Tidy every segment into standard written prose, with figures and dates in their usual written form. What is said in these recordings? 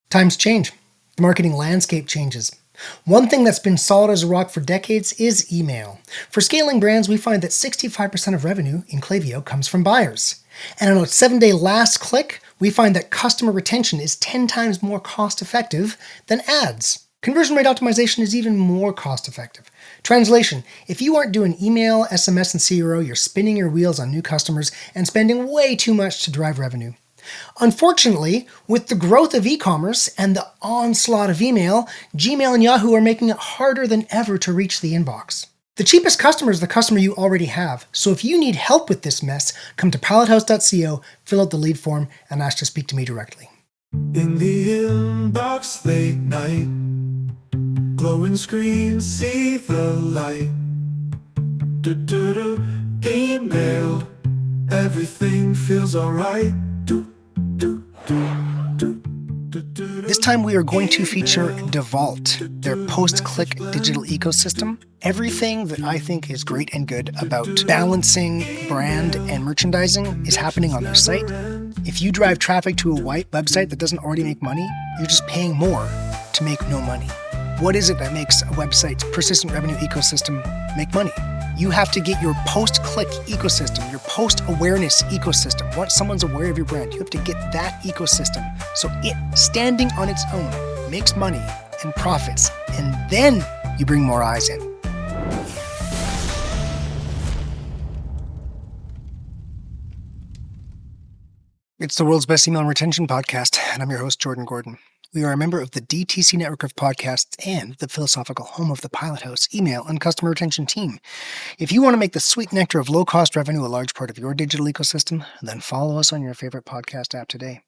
Times change. The marketing landscape changes. One thing that's been solid as a rock for decades is email. For scaling brands, we find that 65% of revenue in Klaviyo comes from buyers. And on a 7-day last click, we find that customer retention is 10 times more cost-effective than ads. Conversion rate optimization is even more cost-effective. Translation: if you aren't doing email, SMS, and CRO, you're spinning your wheels on new customers and spending way too much to drive revenue. Unfortunately, with the growth of e-commerce and the onslaught of email, Gmail and Yahoo are making it harder than ever to reach the inbox. The cheapest customer is the customer you already have, so if you need help with this mess, come to pallethouse.co, fill out the lead form, and ask to speak to me directly. In the inbox late night, glowing screen, see the light. Email, everything feels alright. This time we are going to feature DEWALT, their post-click digital ecosystem. Everything that I think is great and good about balancing brand and merchandising is happening on their site. If you drive traffic to a white website that doesn't already make money, you're just paying more to make no money. What is it that makes a website's persistent revenue ecosystem make money? You have to get your post-click ecosystem, your post-awareness ecosystem. Once someone's aware of your brand, you have to get that ecosystem so it, standing on its own, makes money and profits, and then you bring more eyes in. It's the world's best email and retention podcast, and I'm your host, Jordan Gordon. We are a member of the DTC network of podcasts and the philosophical home of the Pilot House email and customer retention team. If you want to make the sweet nectar of low-cost revenue a large part of your digital ecosystem, then follow us on your favorite podcast app today.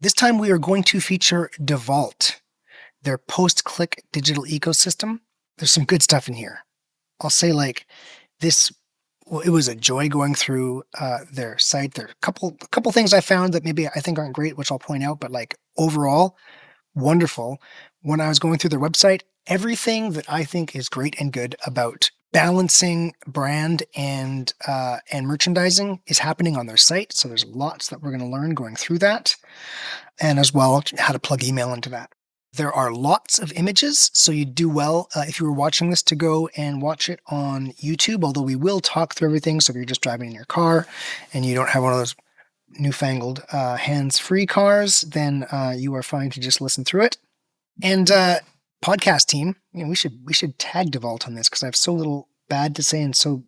This time we are going to feature DEWALT, their post-click digital ecosystem. There's some good stuff in here. I'll say this. Well, it was a joy going through their site. There are a couple things I found that maybe I think aren't great, which I'll point out, but overall, wonderful. When I was going through their website, everything that I think is great and good about balancing brand and merchandising is happening on their site. So there's lots that we're going to learn going through that, and as well how to plug email into that. There are lots of images, so you do well if you were watching this to go and watch it on YouTube, although we will talk through everything. So if you're just driving in your car and you don't have one of those newfangled hands-free cars, then you are fine to just listen through it. And podcast team, we should tag DEWALT on this because I have so little bad to say and so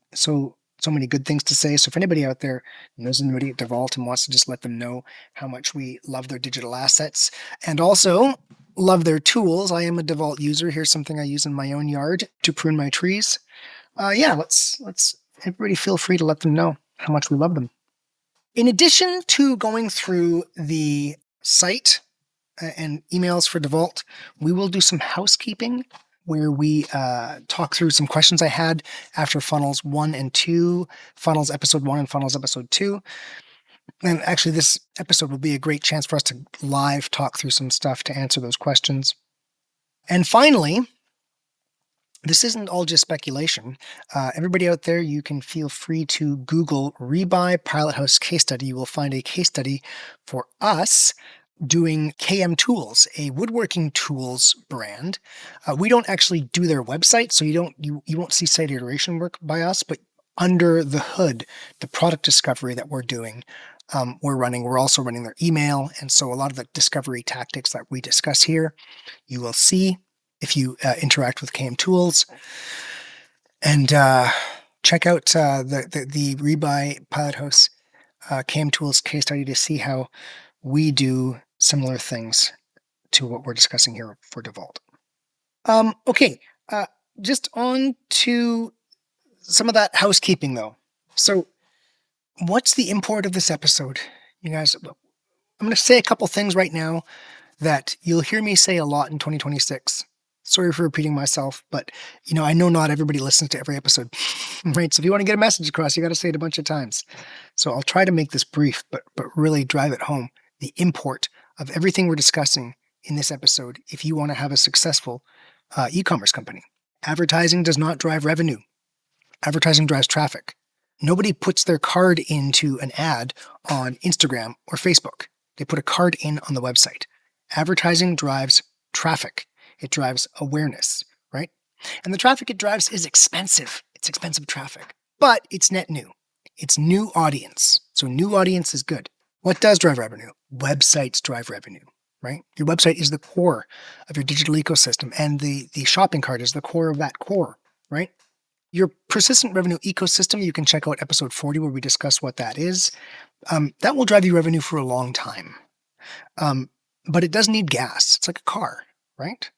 many good things to say. So if anybody out there knows anybody at DEWALT and wants to just let them know how much we love their digital assets and also love their tools. I am a DEWALT user. Here's something I use in my own yard to prune my trees. Let's everybody feel free to let them know how much we love them. In addition to going through the site and emails for DEWALT, we will do some housekeeping where we talk through some questions I had after Funnels 1 and 2, Funnels Episode 1 and Funnels Episode 2. And actually, this episode will be a great chance for us to live talk through some stuff to answer those questions. And finally, this isn't all just speculation. Everybody out there, you can feel free to Google Rebuy Pilot House case study. You will find a case study for us doing KM Tools, a woodworking tools brand. We don't actually do their website, so you won't see site iteration work by us, but under the hood, the product discovery that we're doing, we're also running their email. And so a lot of the discovery tactics that we discuss here, you will see if you interact with KM Tools. And check out the Rebuy Pilot House KM Tools case study to see how we do similar things to what we're discussing here for DEWALT. Just on to some of that housekeeping, though. So what's the import of this episode? You guys, I'm going to say a couple things right now that you'll hear me say a lot in 2026. Sorry for repeating myself, but I know not everybody listens to every episode, right? So if you want to get a message across, you got to say it a bunch of times. So I'll try to make this brief, but really drive it home. The import of everything we're discussing in this episode if you want to have a successful e-commerce company. Advertising does not drive revenue. Advertising drives traffic. Nobody puts their card into an ad on Instagram or Facebook. They put a card in on the website. Advertising drives traffic. It drives awareness, right? And the traffic it drives is expensive. It's expensive traffic, but it's net new. It's new audience. So new audience is good. What does drive revenue? Websites drive revenue, right? Your website is the core of your digital ecosystem, and the shopping cart is the core of that core, right? Your persistent revenue ecosystem, you can check out episode 40 where we discuss what that is. That will drive you revenue for a long time. But it doesn't need gas. It's like a car, right?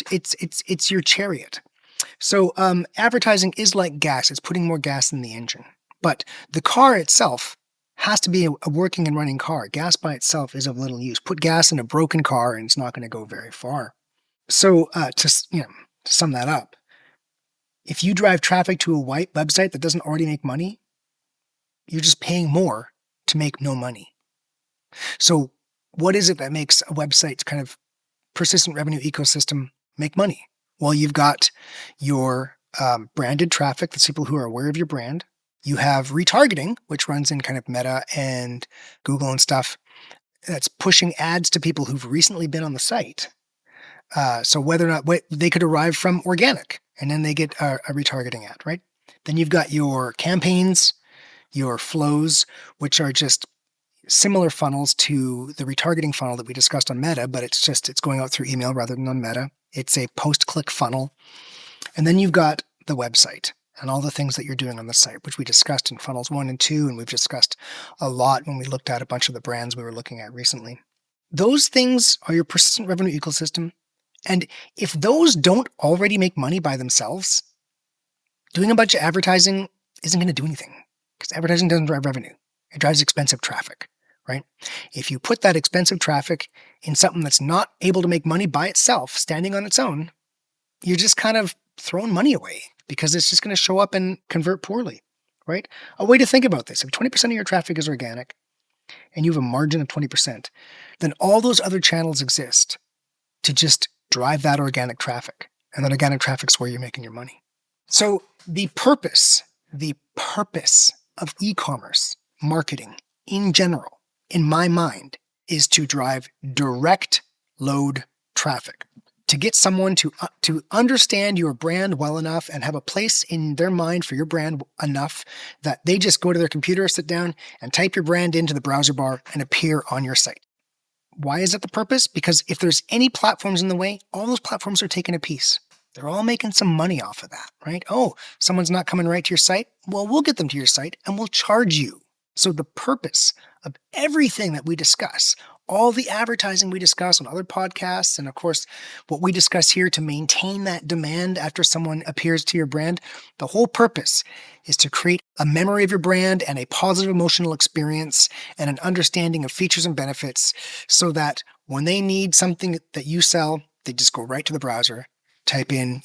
It's your chariot. So advertising is like gas. It's putting more gas in the engine. But the car itself has to be a working and running car. Gas by itself is of little use. Put gas in a broken car and it's not going to go very far. So to sum that up, if you drive traffic to a website that doesn't already make money, you're just paying more to make no money. So what is it that makes a website's kind of persistent revenue ecosystem make money? Well, you've got your branded traffic, that's people who are aware of your brand. You have retargeting, which runs in kind of Meta and Google and stuff. That's pushing ads to people who've recently been on the site. So whether or not they could arrive from organic, and then they get a retargeting ad, right? Then you've got your campaigns, your flows, which are just similar funnels to the retargeting funnel that we discussed on Meta, but it's going out through email rather than on Meta. It's a post-click funnel. And then you've got the website and all the things that you're doing on the site, which we discussed in funnels 1 and 2, and we've discussed a lot when we looked at a bunch of the brands we were looking at recently. Those things are your persistent revenue ecosystem. And if those don't already make money by themselves, doing a bunch of advertising isn't going to do anything, because advertising doesn't drive revenue. It drives expensive traffic, right? If you put that expensive traffic in something that's not able to make money by itself, standing on its own, you're just kind of throwing money away because it's just going to show up and convert poorly, right? A way to think about this, if 20% of your traffic is organic and you have a margin of 20%, then all those other channels exist to just drive that organic traffic. And that organic traffic's where you're making your money. So the purpose of e-commerce marketing in general, in my mind, is to drive direct load traffic, to get someone to understand your brand well enough and have a place in their mind for your brand enough that they just go to their computer, sit down, and type your brand into the browser bar and appear on your site. Why is that the purpose? Because if there's any platforms in the way, all those platforms are taking a piece. They're all making some money off of that, right? Oh, someone's not coming right to your site? Well, we'll get them to your site and we'll charge you. So the purpose of everything that we discuss, all the advertising we discuss on other podcasts, and of course, what we discuss here to maintain that demand after someone appears to your brand, the whole purpose is to create a memory of your brand and a positive emotional experience and an understanding of features and benefits so that when they need something that you sell, they just go right to the browser, type in,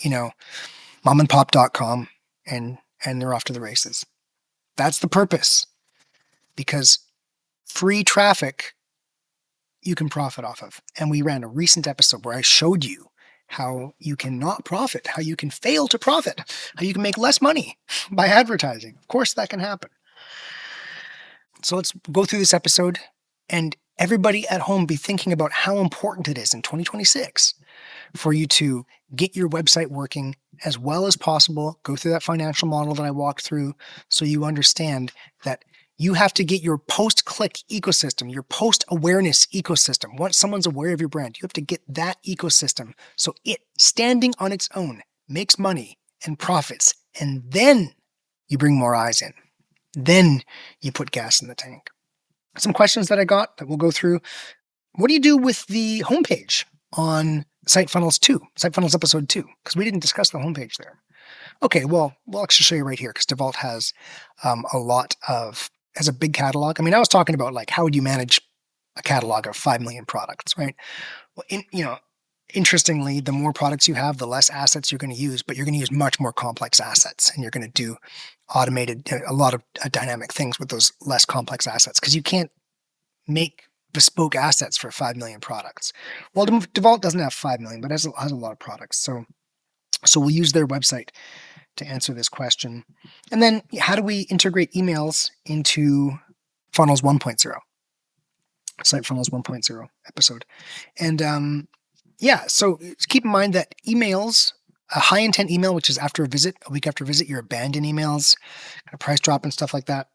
momandpop.com, and they're off to the races. That's the purpose. Because free traffic you can profit off of. And we ran a recent episode where I showed you how you cannot profit, how you can fail to profit, how you can make less money by advertising. Of course, that can happen. So let's go through this episode, and everybody at home be thinking about how important it is in 2026 for you to get your website working as well as possible. Go through that financial model that I walked through so you understand that you have to get your post-click ecosystem, your post-awareness ecosystem. Once someone's aware of your brand, you have to get that ecosystem so it, standing on its own, makes money and profits. And then you bring more eyes in. Then you put gas in the tank. Some questions that I got that we'll go through. What do you do with the homepage on Site Funnels episode 2? Because we didn't discuss the homepage there. Okay, well, we'll actually show you right here because DEWALT has has a big catalog. I mean, I was talking about like, how would you manage a catalog of 5 million products, right? Well, interestingly, the more products you have, the less assets you're going to use, but you're going to use much more complex assets, and you're going to do a lot of dynamic things with those less complex assets because you can't make bespoke assets for 5 million products. Well, DEWALT doesn't have 5 million, but has a lot of products. So we'll use their website to answer this question. And then how do we integrate emails into Funnels 1.0? Site Funnels 1.0 episode. And so keep in mind that emails, a high intent email, which is after a visit, a week after a visit, your abandoned emails, kind of price drop and stuff like that.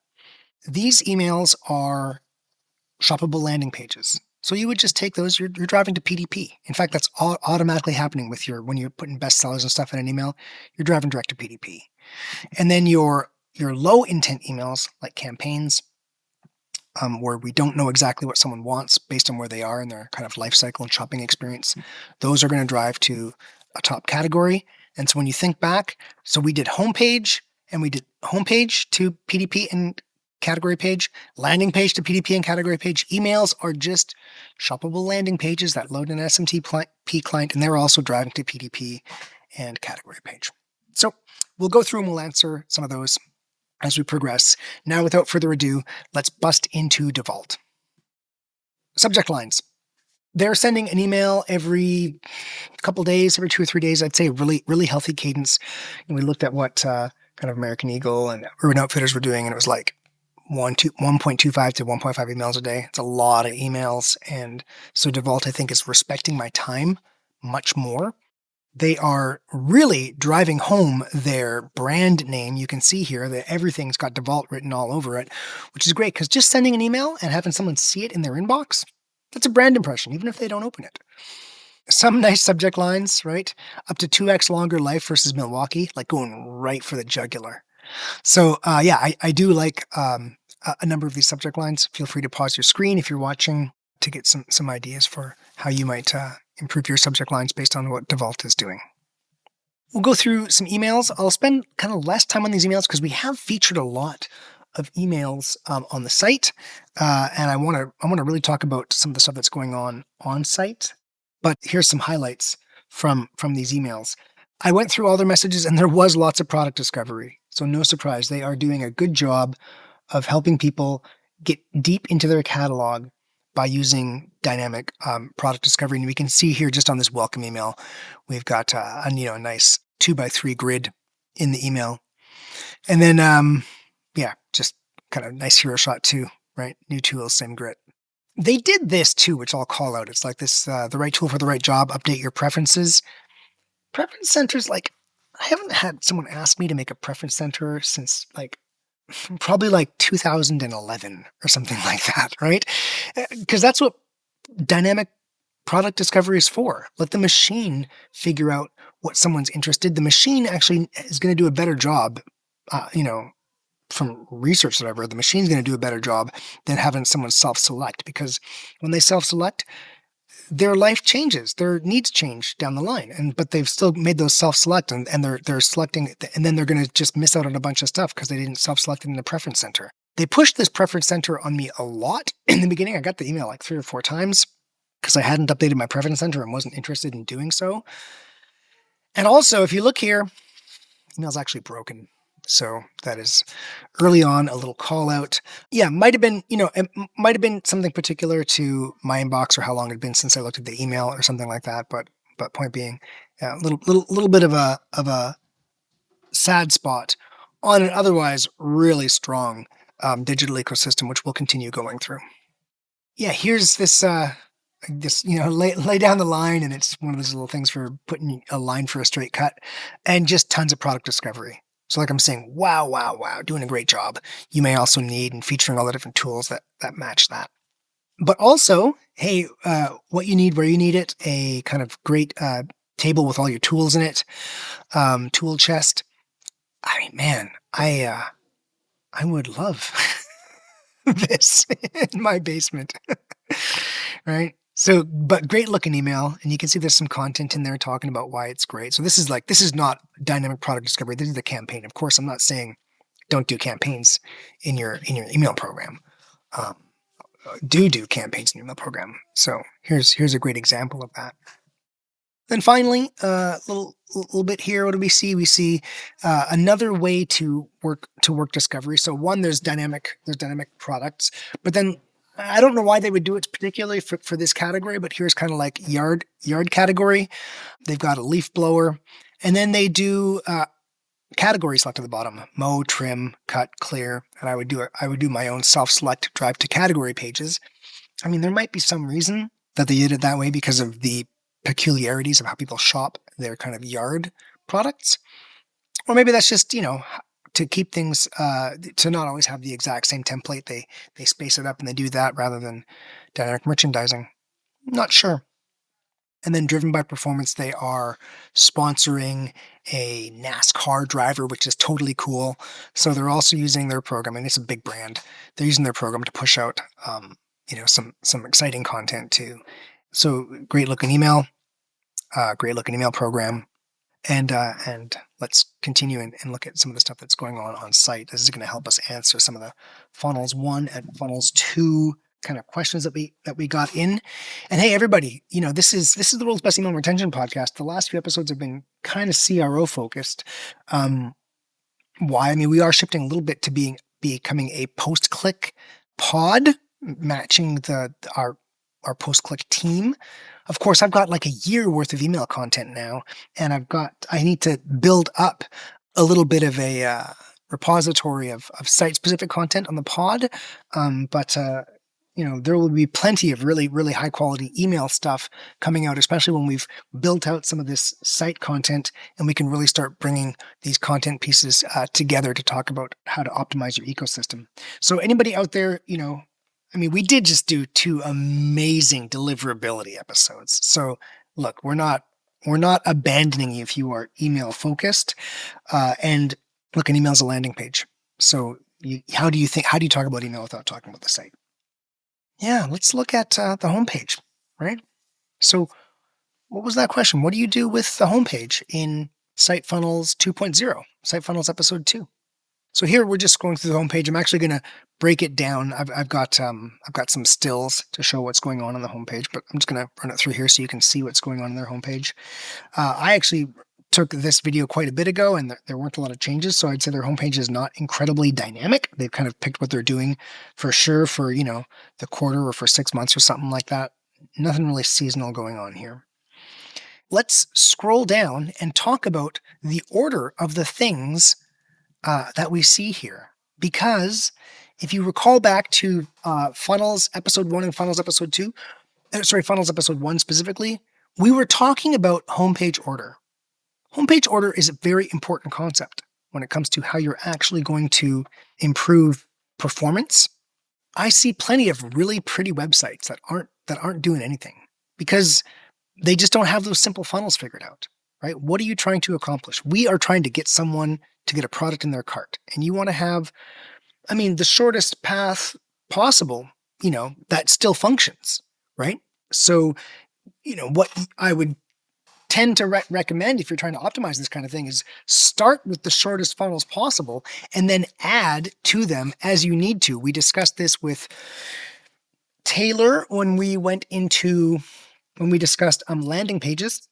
These emails are shoppable landing pages. So you would just take those, you're driving to PDP. In fact, that's all automatically happening with when you're putting bestsellers and stuff in an email, you're driving direct to PDP. And then your low intent emails, like campaigns, where we don't know exactly what someone wants based on where they are in their kind of life cycle and shopping experience, those are going to drive to a top category. And so when you think back, so we did homepage and we did homepage to PDP and category page, landing page to PDP and category page. Emails are just shoppable landing pages that load an SMTP client, and they're also driving to PDP and category page. So we'll go through and we'll answer some of those as we progress. Now, without further ado, let's bust into DEWALT. Subject lines. They're sending an email every couple days, every 2 or 3 days. I'd say really, really healthy cadence. And we looked at what kind of American Eagle and Urban Outfitters were doing, and it was like 1.25 to 1.5 emails a day. It's a lot of emails. And so DEWALT, I think, is respecting my time much more. They are really driving home their brand name. You can see here that everything's got DEWALT written all over it, which is great because just sending an email and having someone see it in their inbox, that's a brand impression, even if they don't open it. Some nice subject lines, right? Up to 2x longer life versus Milwaukee, like going right for the jugular. So I do like a number of these subject lines. Feel free to pause your screen if you're watching to get some ideas for how you might improve your subject lines based on what DEWALT is doing. We'll go through some emails. I'll spend kind of less time on these emails because we have featured a lot of emails on the site, and I want to really talk about some of the stuff that's going on site. But here's some highlights from these emails. I went through all their messages, and there was lots of product discovery. So no surprise, they are doing a good job of helping people get deep into their catalog by using dynamic product discovery. And we can see here just on this welcome email, we've got a nice 2x3 grid in the email. And then, just kind of nice hero shot too, right? New tools, same grit. They did this too, which I'll call out. It's like this, the right tool for the right job, update your preferences. Preference centers, like, I haven't had someone ask me to make a preference center since probably 2011 or something like that, right? Because that's what dynamic product discovery is for. Let the machine figure out what someone's interested. The machine actually is going to do a better job, from research or whatever. The machine's going to do a better job than having someone self-select, because when they self-select, their life changes, their needs change down the line, but they've still made those self-select, and they're selecting, and then they're going to just miss out on a bunch of stuff because they didn't self-select it in the preference center. They pushed this preference center on me a lot in the beginning. I got the email like 3 or 4 times because I hadn't updated my preference center and wasn't interested in doing so. And also, if you look here, email's actually broken. So that is early on a little call out. Yeah, might have been, it might have been something particular to my inbox or how long it had been since I looked at the email or something like that. But point being, a little bit of a sad spot on an otherwise really strong digital ecosystem, which we'll continue going through. Yeah, here's this lay down the line, and it's one of those little things for putting a line for a straight cut, and just tons of product discovery. So like I'm saying, wow, doing a great job. You may also need, and featuring all the different tools that match that. But also, hey, what you need, where you need it, a kind of great table with all your tools in it, tool chest. I mean, man, I would love this in my basement, right? So, but great looking email, and you can see there's some content in there talking about why it's great. So this is not dynamic product discovery. This is the campaign. Of course, I'm not saying don't do campaigns in your email program. Do campaigns in your email program. So here's a great example of that. Then finally, a little bit here. What do we see? We see another way to work discovery. So one, there's dynamic products, but then I don't know why they would do it particularly for this category, but here's kind of like yard category. They've got a leaf blower, and then they do categories left at the bottom: mow, trim, cut, clear. And I would do my own self-select drive to category pages. I mean, there might be some reason that they did it that way because of the peculiarities of how people shop their kind of yard products. Or maybe that's just, to keep things, to not always have the exact same template. They space it up and they do that rather than dynamic merchandising. Not sure. And then driven by performance, they are sponsoring a NASCAR driver, which is totally cool. So they're also using their program, and it's a big brand. They're using their program to push out, some exciting content too. So great looking email program, and let's continue and look at some of the stuff that's going on site. This is going to help us answer some of the funnels 1 and funnels 2 kind of questions that we got in. And hey, everybody, this is the world's best email retention podcast. The last few episodes have been kind of CRO focused. Why? I mean, we are shifting a little bit to becoming a post-click pod, matching our post-click team. Of course, I've got like a year worth of email content now, and I need to build up a little bit of a repository of site-specific content on the pod. But there will be plenty of really, really high quality email stuff coming out, especially when we've built out some of this site content and we can really start bringing these content pieces together to talk about how to optimize your ecosystem. So anybody out there, we did just do 2 amazing deliverability episodes. So look, we're not abandoning you if you are email focused. And look, an email is a landing page. So how do you talk about email without talking about the site? Yeah, let's look at the homepage, right? So what was that question? What do you do with the homepage in Site Funnels 2.0, Site Funnels episode 2? So here we're just going through the homepage. I'm actually going to break it down. I've got some stills to show what's going on the homepage, but I'm just going to run it through here so you can see what's going on their homepage. I actually took this video quite a bit ago, and there weren't a lot of changes, so I'd say their homepage is not incredibly dynamic. They've kind of picked what they're doing for sure for the quarter or for 6 months or something like that. Nothing really seasonal going on here. Let's scroll down and talk about the order of the things that we see here, because if you recall back to Funnels episode 1 and Funnels episode 2, Funnels episode 1 specifically, we were talking about homepage order. Homepage order is a very important concept when it comes to how you're actually going to improve performance. I see plenty of really pretty websites that aren't doing anything because they just don't have those simple funnels figured out, right? What are you trying to accomplish? We are trying to get someone to get a product in their cart, and you want to have, the shortest path possible, that still functions, right? So, what I would tend to recommend if you're trying to optimize this kind of thing is start with the shortest funnels possible and then add to them as you need to. We discussed this with Taylor when we discussed landing pages,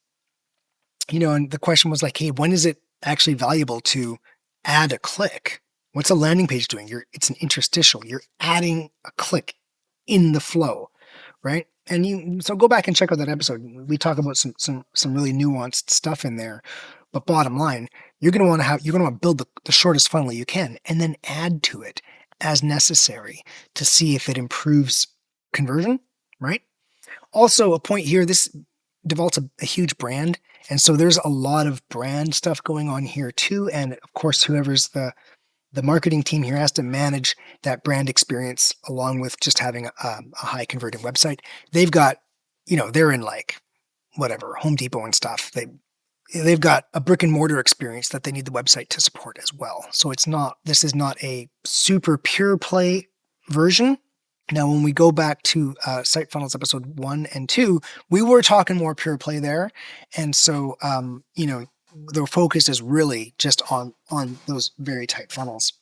and the question was like, hey, when is it actually valuable to add a click? What's a landing page doing? It's an interstitial. You're adding a click in the flow, right? And so go back and check out that episode. We talk about some really nuanced stuff in there. But bottom line, you're going to want to build the shortest funnel you can and then add to it as necessary to see if it improves conversion, right? Also, a point here, this DEWALT's a huge brand. And so there's a lot of brand stuff going on here too. And of course, whoever's the marketing team here has to manage that brand experience along with just having a high converting website. They've got, they're in like whatever, Home Depot and stuff. They've got a brick and mortar experience that they need the website to support as well. So this is not a super pure play version. Now, when we go back to Site Funnels episode 1 and 2, we were talking more pure play there. And so, the focus is really just on those very tight funnels.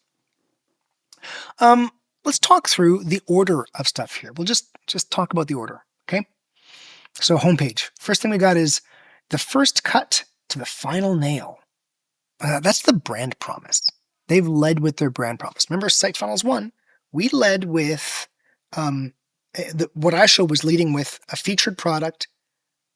Let's talk through the order of stuff here. We'll just talk about the order, okay? So homepage. First thing we got is the first cut to the final nail. That's the brand promise. They've led with their brand promise. Remember Site Funnels 1? We led with, what I showed was leading with a featured product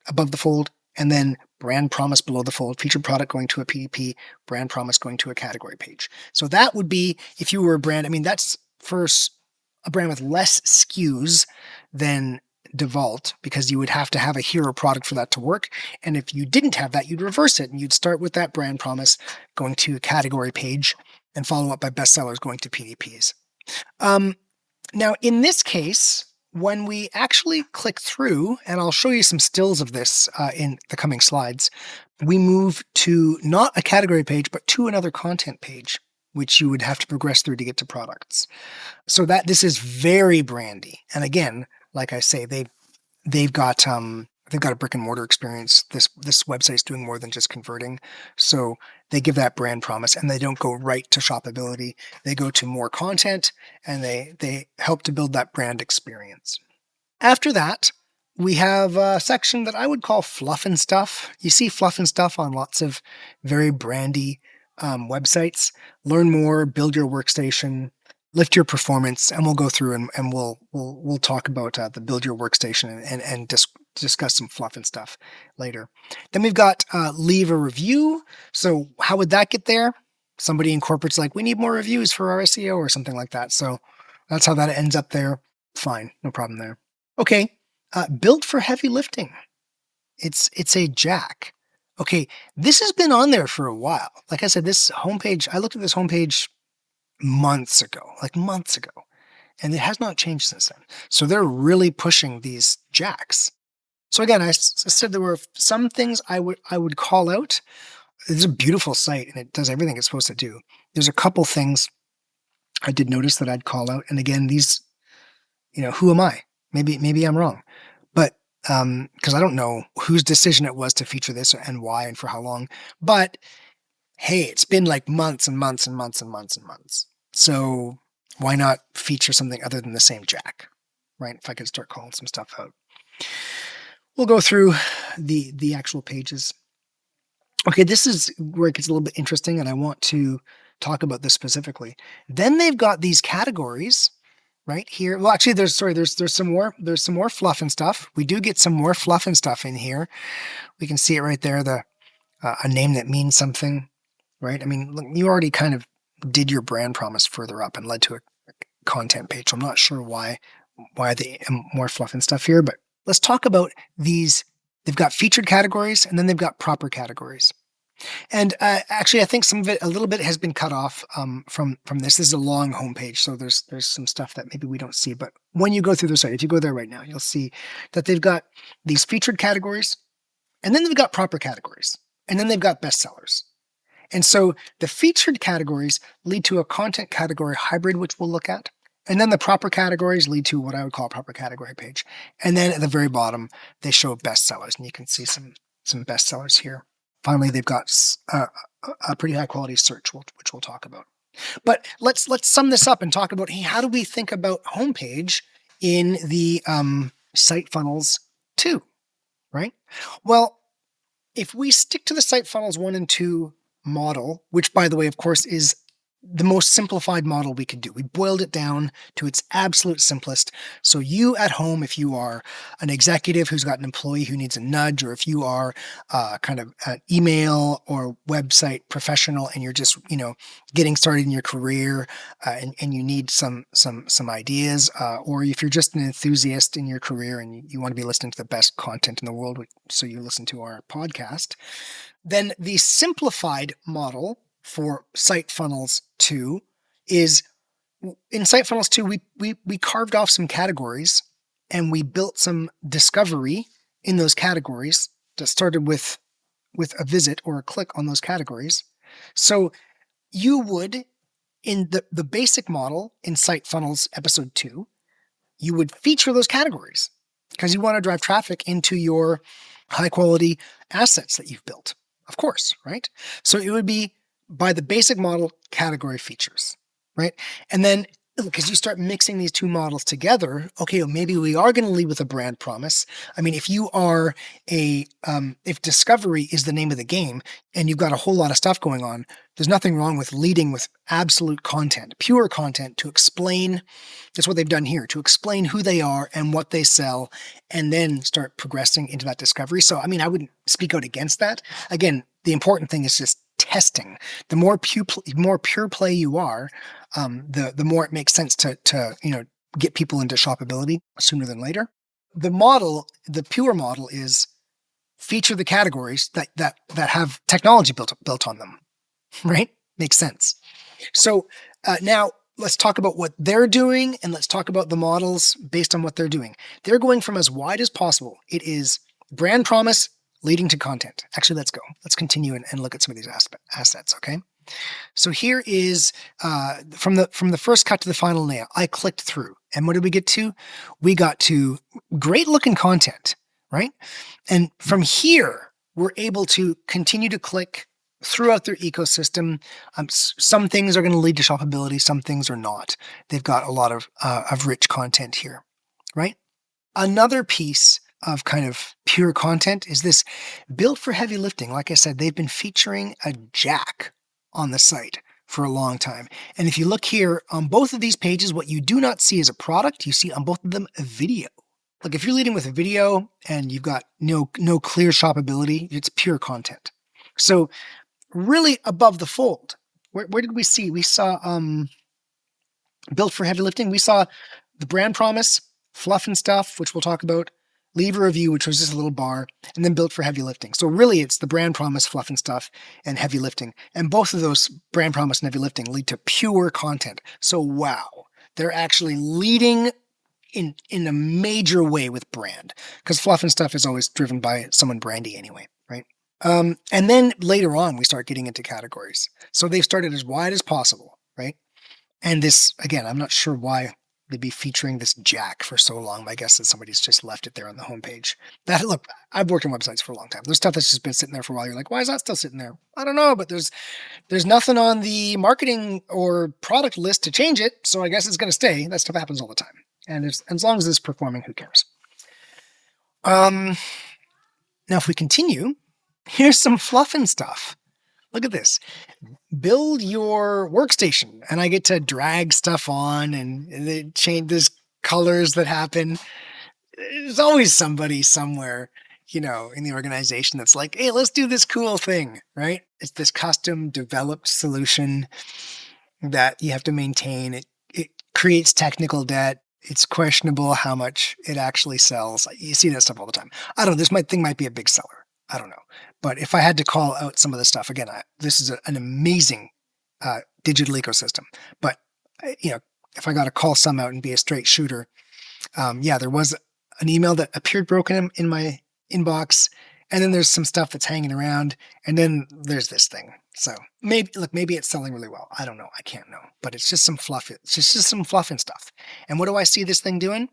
above the fold, and then brand promise below the fold, featured product going to a PDP, brand promise going to a category page. So that would be, if you were a brand, that's for a brand with less SKUs than DEWALT, because you would have to have a hero product for that to work. And if you didn't have that, you'd reverse it and you'd start with that brand promise going to a category page and follow up by bestsellers going to PDPs. Now, in this case, when we actually click through, and I'll show you some stills of this in the coming slides, we move to not a category page, but to another content page, which you would have to progress through to get to products. So that this is very brandy. And again, like I say, they've got a brick and mortar experience. This website's doing more than just converting. So they give that brand promise and they don't go right to shoppability. They go to more content and they help to build that brand experience. After that, we have a section that I would call fluff and stuff. You see fluff and stuff on lots of very brandy websites. Learn more, build your workstation, lift your performance, and we'll go through and we'll talk about the build your workstation and discuss some fluff and stuff later. Then we've got leave a review. So how would that get there? Somebody in corporate's like, we need more reviews for our SEO or something like that. So that's how that ends up there. Fine, no problem there. Okay, built for heavy lifting. It's a jack. Okay, this has been on there for a while. Like I said, this homepage, I looked at this homepage months ago, and it has not changed since then. So they're really pushing these jacks. So again, I said there were some things I would call out. It's a beautiful site and it does everything it's supposed to do. There's a couple things I did notice that I'd call out. And again, these, who am I? Maybe I'm wrong, but because I don't know whose decision it was to feature this and why and for how long. But hey, it's been like months and months and months and months and months. So why not feature something other than the same jack, right? If I could start calling some stuff out. We'll go through the actual pages. Okay, this is where it gets a little bit interesting, and I want to talk about this specifically. Then they've got these categories right here. Well, actually, there's some more fluff and stuff. We do get some more fluff and stuff in here. We can see it right there, a name that means something, right? I mean, look, you already kind of did your brand promise further up and led to a content page. So I'm not sure why they more fluff and stuff here, but let's talk about these. They've got featured categories and then they've got proper categories. And actually, I think some of it, a little bit, has been cut off from this. This is a long homepage, so there's some stuff that maybe we don't see. But when you go through the site, if you go there right now, you'll see that they've got these featured categories, and then they've got proper categories, and then they've got bestsellers. And so the featured categories lead to a content category hybrid, which we'll look at. And then the proper categories lead to what I would call a proper category page. And then at the very bottom, they show bestsellers, and you can see some bestsellers here. Finally, they've got a pretty high quality search, which we'll talk about. But let's sum this up and talk about, hey, how do we think about homepage in the site funnels 2, right? Well, if we stick to the site funnels 1 and 2 model, which, by the way, of course, is the most simplified model we could do. We boiled it down to its absolute simplest. So you at home, if you are an executive who's got an employee who needs a nudge, or if you are kind of an email or website professional and you're just, getting started in your career and you need some ideas, or if you're just an enthusiast in your career and you want to be listening to the best content in the world, so you listen to our podcast, then the simplified model for Site Funnels 2 is, in Site Funnels 2, we carved off some categories and we built some discovery in those categories that started with a visit or a click on those categories. So you would, in the basic model in Site Funnels Episode 2, you would feature those categories because you want to drive traffic into your high quality assets that you've built, of course, right? So it would be, by the basic model, category features, right? And then because you start mixing these two models together, okay, well, maybe we are going to lead with a brand promise. I mean, if you are if discovery is the name of the game and you've got a whole lot of stuff going on, there's nothing wrong with leading with absolute content, pure content to explain. That's what they've done here, to explain who they are and what they sell, and then start progressing into that discovery. So, I mean, I wouldn't speak out against that. Again, the important thing is just testing. The more pure play you are, the more it makes sense to get people into shoppability sooner than later. The model, the pure model, is feature the categories that have technology built on them, right? Makes sense. So now let's talk about what they're doing, and let's talk about the models based on what they're doing. They're going from as wide as possible. It is brand promise leading to content. Actually, let's go. Let's continue and look at some of these assets, okay? So here is from the first cut to the final nail. I clicked through, and what did we get to? We got to great looking content, right? And from here, we're able to continue to click throughout their ecosystem. Some things are going to lead to shoppability, some things are not. They've got a lot of rich content here, right? Another piece of kind of pure content is this built for heavy lifting. Like I said, they've been featuring a jack on the site for a long time. And if you look here on both of these pages, what you do not see is a product. You see on both of them a video. Like if you're leading with a video and you've got no clear shoppability, it's pure content. So really above the fold, where did we see? We saw built for heavy lifting. We saw the brand promise, fluff and stuff, which we'll talk about, leave a review, which was just a little bar, and then built for heavy lifting. So really it's the brand promise, fluff and stuff, and heavy lifting. And both of those, brand promise and heavy lifting, lead to pure content. So wow, they're actually leading in a major way with brand, because fluff and stuff is always driven by someone brandy anyway, right? And then later on, we start getting into categories. So they've started as wide as possible, right? And this, again, I'm not sure why they'd be featuring this jack for so long. My guess is somebody's just left it there on the homepage. Look, I've worked on websites for a long time. There's stuff that's just been sitting there for a while. You're like, why is that still sitting there? I don't know, but there's nothing on the marketing or product list to change it. So I guess it's going to stay. That stuff happens all the time. And as long as it's performing, who cares? Now, if we continue, here's some fluff and stuff. Look at this. Build your workstation, and I get to drag stuff on, and they change. There's colors that happen. There's always somebody somewhere, in the organization that's like, hey, let's do this cool thing, right? It's this custom developed solution that you have to maintain. It creates technical debt. It's questionable how much it actually sells. You see that stuff all the time. I don't know. This thing might be a big seller. I don't know. But if I had to call out some of the stuff, again, this is an amazing digital ecosystem. But, if I got to call some out and be a straight shooter, there was an email that appeared broken in my inbox. And then there's some stuff that's hanging around. And then there's this thing. So maybe it's selling really well. I don't know. I can't know. But it's just some fluff. It's just some fluff and stuff. And what do I see this thing doing?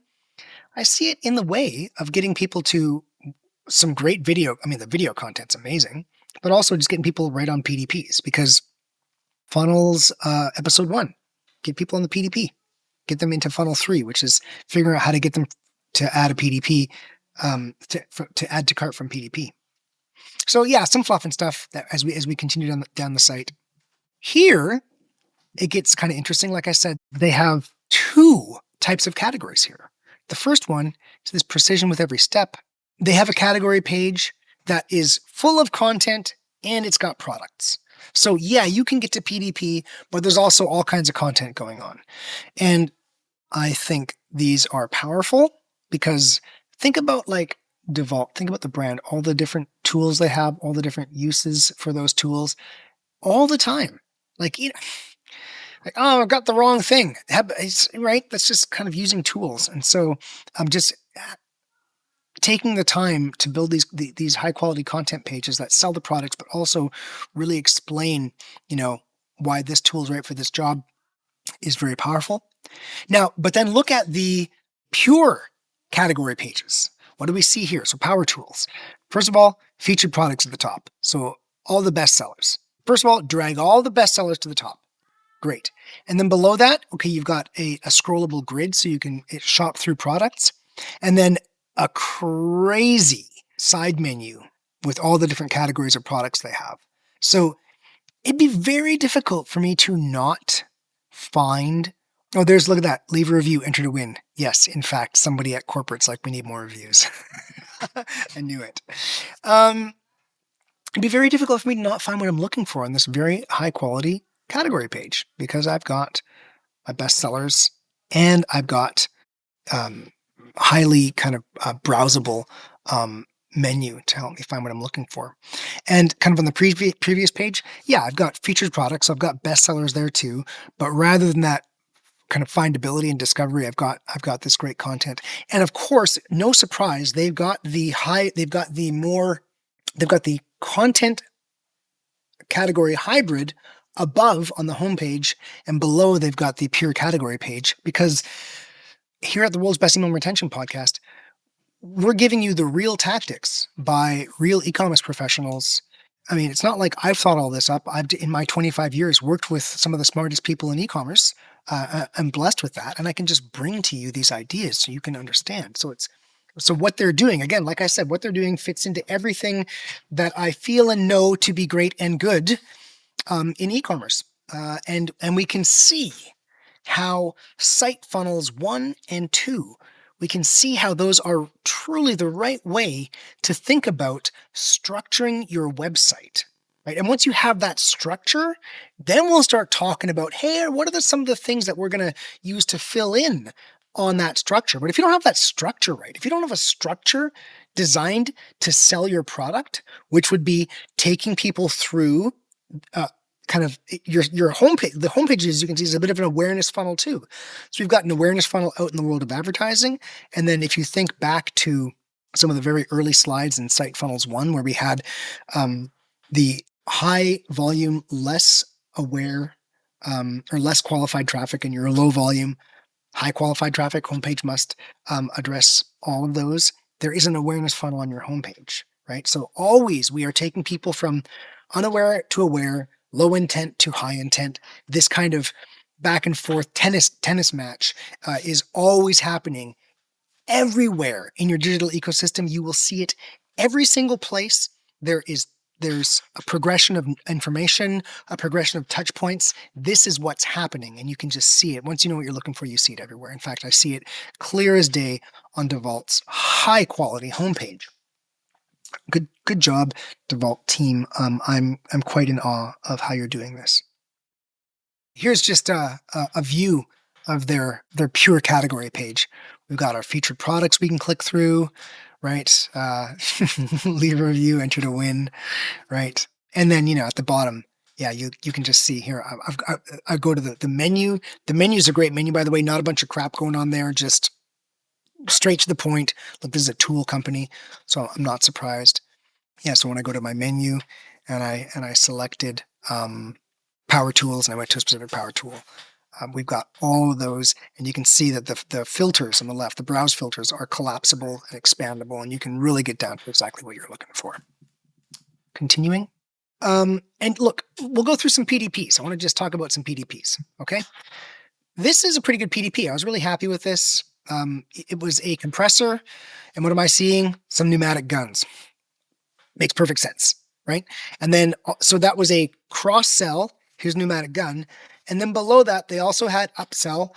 I see it in the way of getting people to some great video. I mean, the video content's amazing, but also just getting people right on PDPs, because funnels, episode 1, get people on the PDP, get them into funnel 3, which is figuring out how to get them to add a PDP, to add to cart from PDP. So yeah, some fluff and stuff that as we continue down the site. Here, it gets kind of interesting. Like I said, they have 2 types of categories here. The first one is this precision with every step. They have a category page that is full of content and it's got products. So yeah, you can get to PDP, but there's also all kinds of content going on. And I think these are powerful, because think about like DEWALT, think about the brand, all the different tools they have, all the different uses for those tools all the time. Like, oh, I got the wrong thing. Right? That's just kind of using tools. And so I'm just taking the time to build these high quality content pages that sell the products, but also really explain, why this tool is right for this job, is very powerful. Now, but then look at the pure category pages. What do we see here? So power tools. First of all, featured products at the top. So all the best sellers. First of all, drag all the best sellers to the top. Great. And then below that, okay, you've got a scrollable grid so you can shop through products. And then a crazy side menu with all the different categories of products they have. So it'd be very difficult for me to not find, look at that, leave a review, enter to win. Yes, in fact, somebody at corporate's like, we need more reviews. I knew it. It'd be very difficult for me to not find what I'm looking for on this very high quality category page, because I've got my best sellers and I've got highly kind of browsable menu to help me find what I'm looking for. And kind of on the previous page, yeah, I've got featured products. I've got bestsellers there too. But rather than that kind of findability and discovery, I've got this great content. And of course, no surprise, they've got the content category hybrid above on the homepage, and below they've got the pure category page, because here at the World's Best Email Retention Podcast, we're giving you the real tactics by real e-commerce professionals. I mean, it's not like I've thought all this up. I've, in my 25 years, worked with some of the smartest people in e-commerce. I'm blessed with that, and I can just bring to you these ideas so you can understand. So what they're doing, again, like I said, what they're doing fits into everything that I feel and know to be great and good in e-commerce. And we can see how site funnels 1 and 2, we can see how those are truly the right way to think about structuring your website, right? And once you have that structure, then we'll start talking about, hey, what are some of the things that we're going to use to fill in on that structure? But if you don't have that structure right, if you don't have a structure designed to sell your product, which would be taking people through kind of your homepage. The homepage, as you can see, is a bit of an awareness funnel too. So we've got an awareness funnel out in the world of advertising. And then if you think back to some of the very early slides in Site Funnels 1, where we had the high volume, less aware or less qualified traffic, and your low volume, high qualified traffic, homepage must address all of those. There is an awareness funnel on your homepage, right? So always we are taking people from unaware to aware, low intent to high intent. This kind of back and forth tennis match is always happening everywhere in your digital ecosystem. You will see it every single place. There's a progression of information, a progression of touch points. This is what's happening, and you can just see it. Once you know what you're looking for, you see it everywhere. In fact, I see it clear as day on DEWALT's high quality homepage. Good job, DEWALT team. I'm quite in awe of how you're doing this. Here's just a view of their pure category page. We've got our featured products we can click through, right? Leave a review, enter to win, right? And then, at the bottom, yeah, you can just see here. I go to the menu. The menu is a great menu, by the way. Not a bunch of crap going on there. Just straight to the point. Look, this is a tool company, so I'm not surprised. Yeah, so when I go to my menu and I selected power tools, and I went to a specific power tool, we've got all of those, and you can see that the filters on the left, the browse filters, are collapsible and expandable, and you can really get down to exactly what you're looking for. Continuing. And look, we'll go through some PDPs. I want to just talk about some PDPs, okay? This is a pretty good PDP. I was really happy with this. It was a compressor, and what am I seeing? Some pneumatic guns. Makes perfect sense, right? And then, so that was a cross-sell. Here's pneumatic gun. And then below that, they also had upsell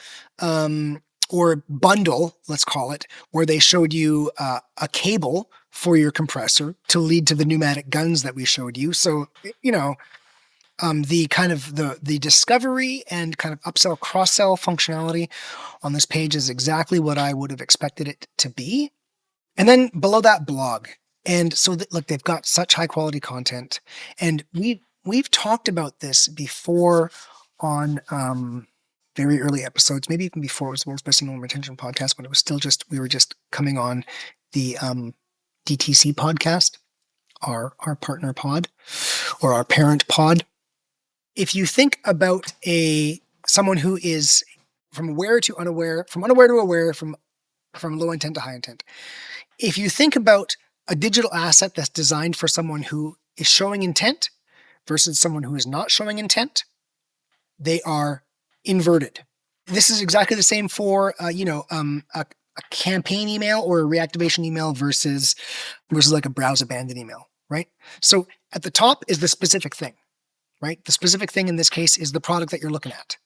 or bundle, let's call it, where they showed you a cable for your compressor to lead to the pneumatic guns that we showed you. So, the kind of the discovery and kind of upsell, cross-sell functionality on this page is exactly what I would have expected it to be. And then below that, blog. And so look, they've got such high quality content, and we've talked about this before on very early episodes, maybe even before it was the World's Best Email Retention Podcast, when it was still we were just coming on the DTC podcast, our partner pod, or our parent pod. If you think about someone who is from aware to unaware, from unaware to aware, from low intent to high intent, if you think about a digital asset that's designed for someone who is showing intent versus someone who is not showing intent, they are inverted. This is exactly the same for a campaign email or a reactivation email versus like a browse abandon email, right? So at the top is the specific thing, right? The specific thing in this case is the product that you're looking at.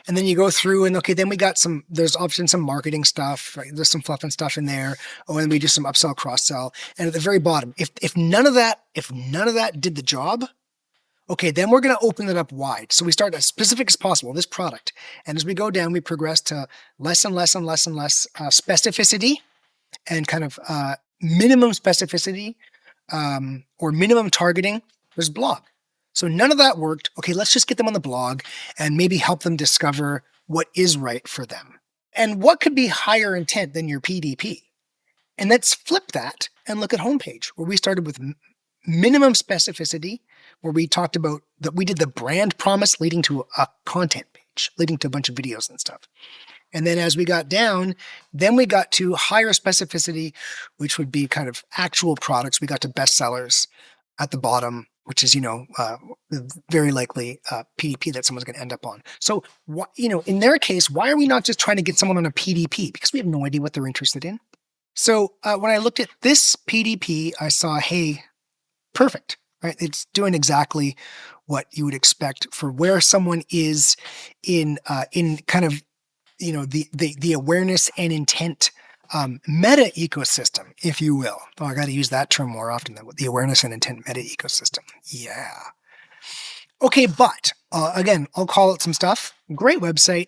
And then you go through and, okay, then we got there's often some marketing stuff, right? There's some fluff and stuff in there. Oh, and we do some upsell, cross sell. And at the very bottom, if none of that did the job, Okay, then we're going to open it up wide. So we start as specific as possible, this product. And as we go down, we progress to less and less and less and less specificity and kind of minimum specificity or minimum targeting. There's blog. So none of that worked. Okay, let's just get them on the blog and maybe help them discover what is right for them. And what could be higher intent than your PDP? And let's flip that and look at homepage, where we started with minimum specificity, where we talked about that we did the brand promise leading to a content page, leading to a bunch of videos and stuff. And then as we got down, then we got to higher specificity, which would be kind of actual products. We got to bestsellers at the bottom, which is, very likely a PDP that someone's going to end up on. So, in their case, why are we not just trying to get someone on a PDP? Because we have no idea what they're interested in. So when I looked at this PDP, I saw, hey, perfect, right? It's doing exactly what you would expect for where someone is in kind of, the awareness and intent meta ecosystem, if you will. Oh, I got to use that term more often, the awareness and intent meta ecosystem. Yeah. Okay, but again, I'll call it some stuff. Great website,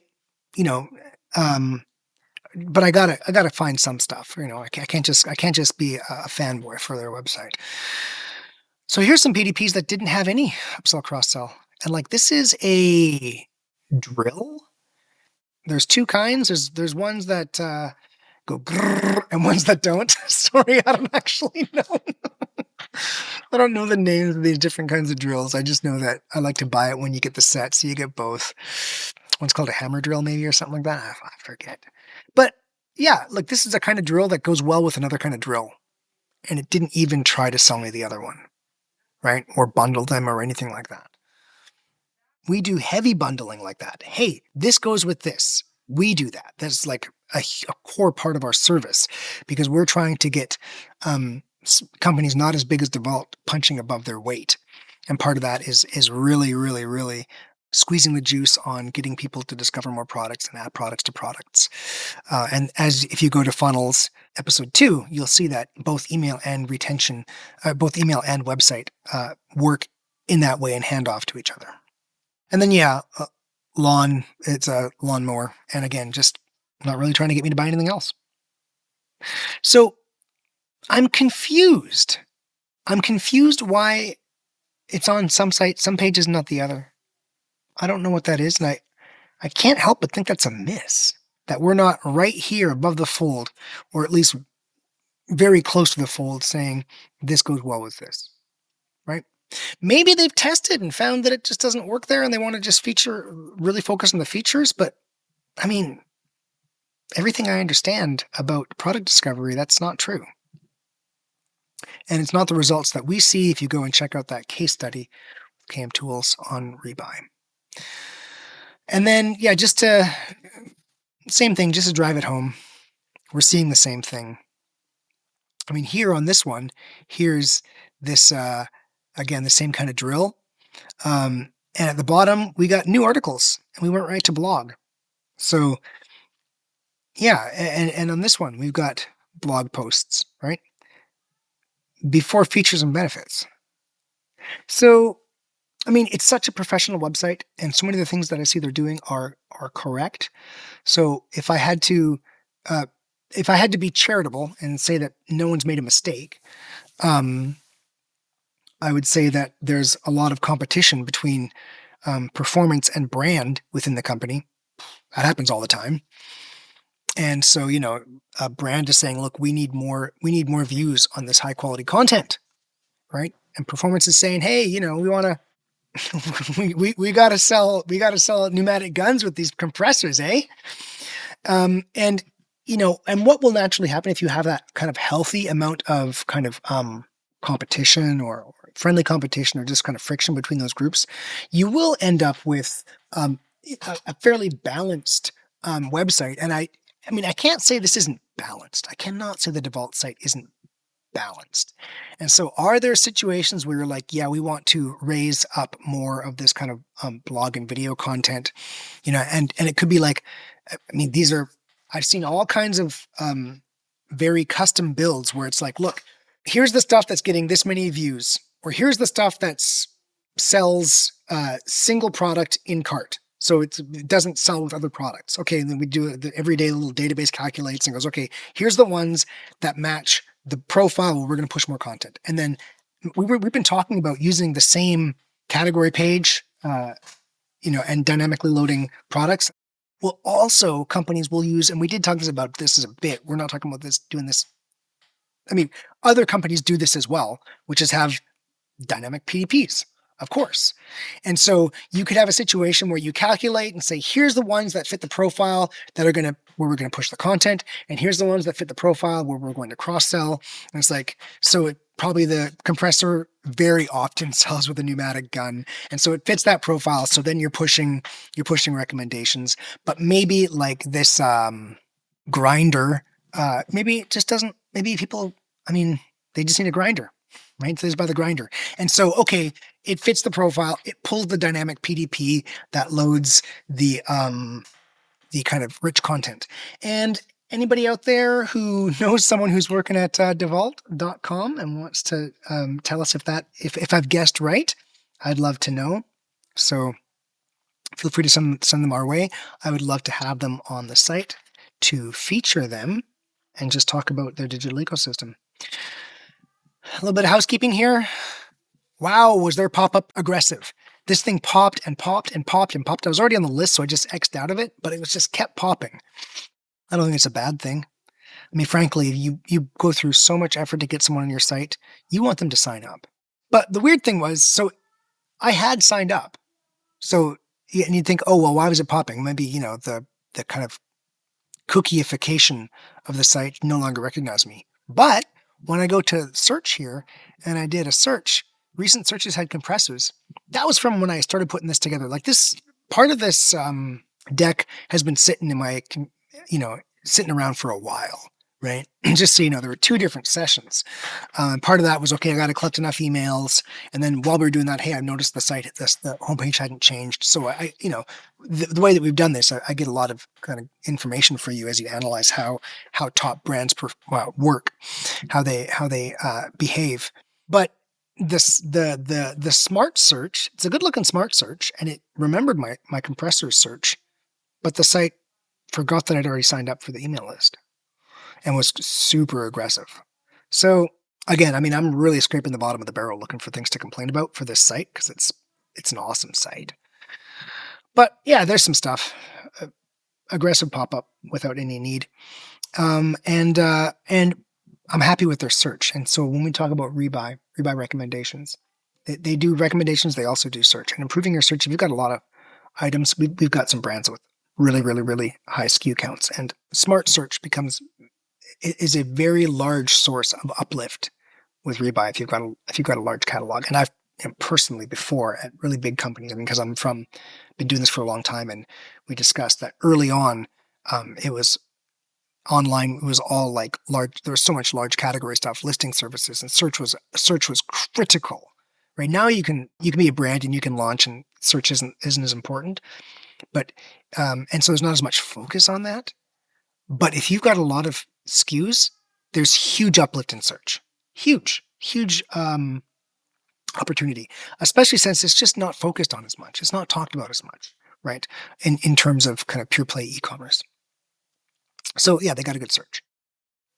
but I gotta find some stuff. I can't just be a fanboy for their website. So here's some PDPs that didn't have any upsell cross sell, and this is a drill. There's two kinds. There's ones that go grrr and ones that don't. Sorry, I don't actually know. I don't know the names of these different kinds of drills. I just know that I like to buy it when you get the set, so you get both. One's called a hammer drill, maybe, or something like that. I forget. But yeah, this is a kind of drill that goes well with another kind of drill. And it didn't even try to sell me the other one, right? Or bundle them or anything like that. We do heavy bundling like that. Hey, this goes with this. We do that. That's like a core part of our service, because we're trying to get companies not as big as DEWALT punching above their weight. And part of that is really, really, really squeezing the juice on getting people to discover more products and add products to products. And if you go to funnels episode 2, you'll see that both email and retention, both email and website work in that way and hand off to each other. And then, lawn, it's a lawnmower. And again, just not really trying to get me to buy anything else. So I'm confused. I'm confused why it's on some sites, some pages, not the other. I don't know what that is, and I can't help but think that's a miss, that we're not right here above the fold, or at least very close to the fold, saying this goes well with this, right? Maybe they've tested and found that it just doesn't work there, and they want to just really focus on the features, but I mean, everything I understand about product discovery, that's not true. And it's not the results that we see if you go and check out that case study with KM Tools on Rebuy. And then, same thing, just to drive it home. We're seeing the same thing. I mean, here on this one, here's this, again, the same kind of drill. And at the bottom, we got new articles, and we went right to blog. So, and on this one, we've got blog posts, right? Before features and benefits. So, I mean, it's such a professional website, and so many of the things that I see they're doing are correct. So if I had to be charitable and say that no one's made a mistake, I would say that there's a lot of competition between performance and brand within the company. That happens all the time. And so, a brand is saying, look, we need more views on this high quality content, right? And performance is saying, hey, we want to, we got to sell pneumatic guns with these compressors, eh? And what will naturally happen if you have that kind of healthy amount of kind of competition or friendly competition, or just kind of friction between those groups, you will end up with a fairly balanced website. And I mean, I can't say this isn't balanced. I cannot say the DEWALT site isn't balanced. And so are there situations where you're like, yeah, we want to raise up more of this kind of blog and video content, and it could be like, I mean, I've seen all kinds of very custom builds where it's like, look, here's the stuff that's getting this many views, or here's the stuff that's sells single product in cart. So it doesn't sell with other products. Okay, and then we do the everyday little database calculates and goes, okay, here's the ones that match the profile where we're going to push more content. And then we've been talking about using the same category page, and dynamically loading products. Well, also companies will use, and we did talk about this as a bit. We're not talking about doing this. I mean, other companies do this as well, which is have dynamic PDPs, of course. And so you could have a situation where you calculate and say, here's the ones that fit the profile that are where we're going to push the content. And here's the ones that fit the profile where we're going to cross sell. And it's like, so probably the compressor very often sells with a pneumatic gun. And so it fits that profile. So then you're pushing recommendations, but maybe like this, grinder, maybe it just doesn't, maybe people, they just need a grinder. Right? So this is by the grinder. And so, okay, it fits the profile. It pulls the dynamic PDP that loads the kind of rich content. And anybody out there who knows someone who's working at DEWALT.com and wants to tell us if I've guessed right, I'd love to know. So feel free to send them our way. I would love to have them on the site to feature them and just talk about their digital ecosystem. A little bit of housekeeping here. Wow, was their pop-up aggressive? This thing popped and popped and popped and popped. I was already on the list, so I just X'd out of it, but it was just kept popping. I don't think it's a bad thing. I mean, frankly, you go through so much effort to get someone on your site, you want them to sign up. But the weird thing was, so I had signed up. So, and you'd think, oh, well, why was it popping? Maybe, the kind of cookieification of the site no longer recognized me. But when I go to search here and I did a search, recent searches had compressors. That was from when I started putting this together. Like this part of this deck has been sitting in my, sitting around for a while, right? Just so you know, there were 2 different sessions. Part of that was, okay, I got to collect enough emails. And then while we were doing that, hey, I noticed the homepage hadn't changed. So the way that we've done this, I get a lot of kind of information for you as you analyze how top brands work, how they behave. But the smart search, it's a good looking smart search, and it remembered my compressor search, but the site forgot that I'd already signed up for the email list and was super aggressive. So again, I'm really scraping the bottom of the barrel looking for things to complain about for this site because it's an awesome site. But yeah, there's some stuff. Aggressive pop-up without any need. And I'm happy with their search. And so when we talk about rebuy recommendations, they do recommendations. They also do search. And improving your search, if you've got a lot of items, we've got some brands with really, really, really high SKU counts. And smart search is a very large source of uplift with rebuy if you've got a large catalog. And I've personally before at really big companies, because been doing this for a long time, and we discussed that early on, it was online. It was all like large. There was so much large category stuff, listing services, and search was critical. Right now, you can be a brand and you can launch, and search isn't as important. But and so there's not as much focus on that. But if you've got a lot of SKUs, there's huge uplift in search. Huge opportunity, especially since it's just not focused on as much. It's not talked about as much, right? In terms of kind of pure play e-commerce. So yeah, they got a good search.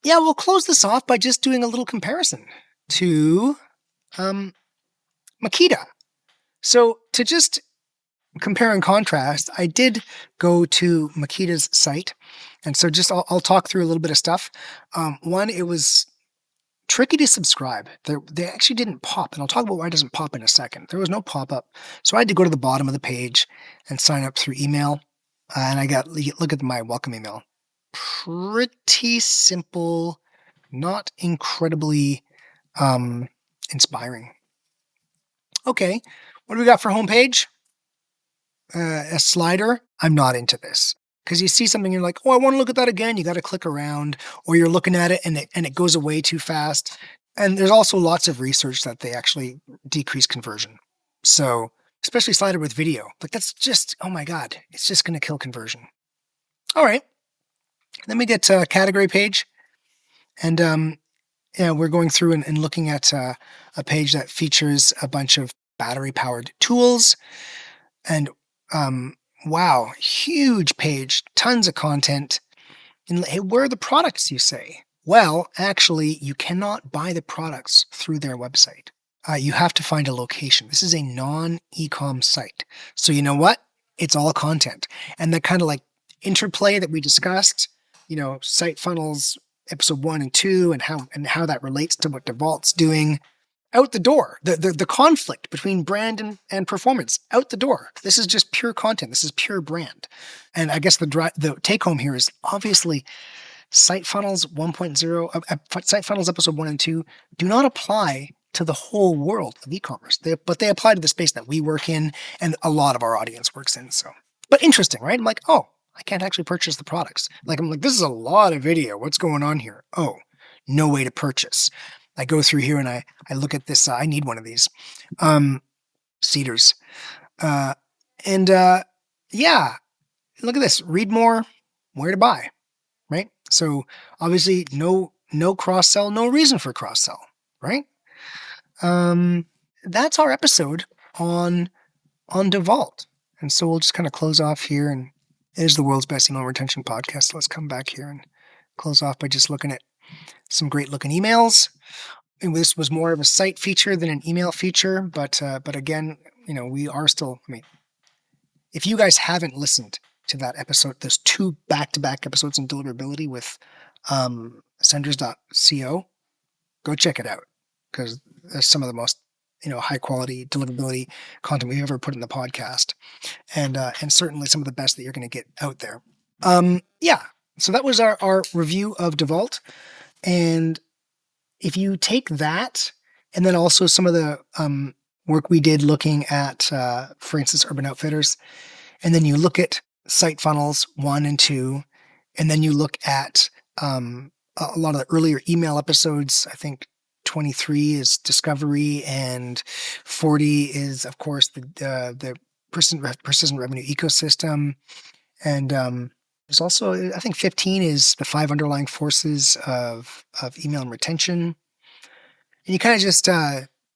Yeah, we'll close this off by just doing a little comparison to Makita. So to just compare and contrast, I did go to Makita's site. And so I'll talk through a little bit of stuff. One, it was tricky to subscribe. They actually didn't pop, and I'll talk about why it doesn't pop in a second. There was no pop-up. So I had to go to the bottom of the page and sign up through email. And look at my welcome email. Pretty simple, not incredibly inspiring. Okay, what do we got for homepage? A slider. I'm not into this. Because you see something, you're like, oh, I want to look at that again. You got to click around, or you're looking at it and it goes away too fast. And there's also lots of research that they actually decrease conversion. So, especially slider with video, like that's just, oh my God, it's just going to kill conversion. All right. Then we get to a category page. And we're going through and looking at a page that features a bunch of battery-powered tools. And wow, huge page, tons of content. And hey, where are the products, you say? Well, actually, you cannot buy the products through their website. You have to find a location. This is a non-e-com site. So you know what? It's all content. And the kind of like interplay that we discussed, site funnels, episode 1 and 2, and how that relates to what DEWALT's doing, out the door. The conflict between brand and performance, out the door. This is just pure content. This is pure brand. And I guess the take home here is obviously Site Funnels 1.0, Site Funnels episode 1 and 2 do not apply to the whole world of e-commerce, but they apply to the space that we work in and a lot of our audience works in. So, but interesting, right? I'm like, oh, I can't actually purchase the products. I'm like, this is a lot of video. What's going on here? Oh, no way to purchase. I go through here and I look at this. I need one of these cedars. Yeah, look at this. Read more, where to buy, right? So obviously no cross-sell, no reason for cross-sell, right? That's our episode on DEWALT. And so we'll just kind of close off here, and it is the world's best email retention podcast. So let's come back here and close off by just looking at some great looking emails. And this was more of a site feature than an email feature, but again, we are still, if you guys haven't listened to that episode, there's 2 back-to-back episodes on deliverability with senders.co, go check it out, because there's some of the most high quality deliverability content we've ever put in the podcast, and certainly some of the best that you're going to get out there. So that was our review of DEWALT. And if you take that, and then also some of the work we did looking at, for instance, Urban Outfitters, and then you look at Site Funnels 1 and 2, and then you look at a lot of the earlier email episodes. I think 23 is discovery, and 40 is, of course, the persistent revenue ecosystem, and there's also, I think 15 is the 5 underlying forces of email and retention. And you kind of just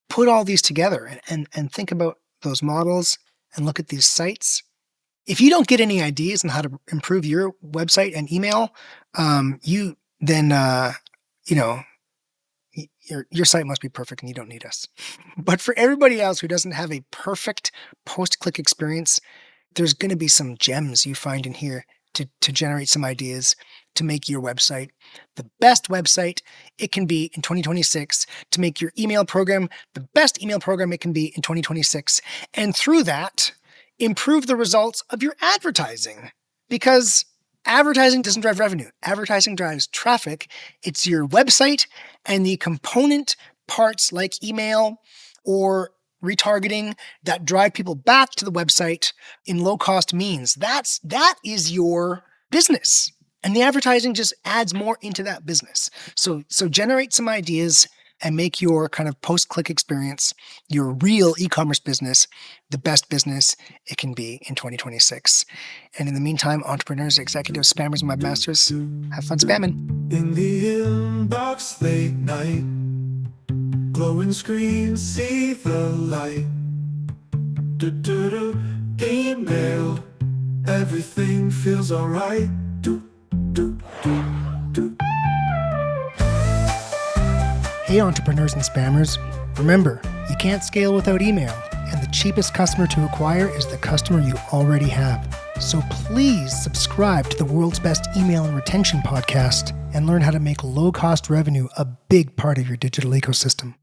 put all these together and think about those models and look at these sites. If you don't get any ideas on how to improve your website and email, your site must be perfect and you don't need us. But for everybody else who doesn't have a perfect post-click experience, there's going to be some gems you find in here to generate some ideas to make your website the best website it can be in 2026, to make your email program the best email program it can be in 2026, and through that, improve the results of your advertising. Because advertising doesn't drive revenue. Advertising drives traffic. It's your website and the component parts like email or retargeting that drive people back to the website in low-cost means. That is your business. And the advertising just adds more into that business. So generate some ideas and make your kind of post-click experience, your real e-commerce business, the best business it can be in 2026. And in the meantime, entrepreneurs, executives, spammers, and webmasters, have fun spamming. In the inbox late night, glowing screens see the light. Email, everything feels alright. Hey entrepreneurs and spammers, remember, you can't scale without email, and the cheapest customer to acquire is the customer you already have. So please subscribe to the world's best email and retention podcast and learn how to make low-cost revenue a big part of your digital ecosystem.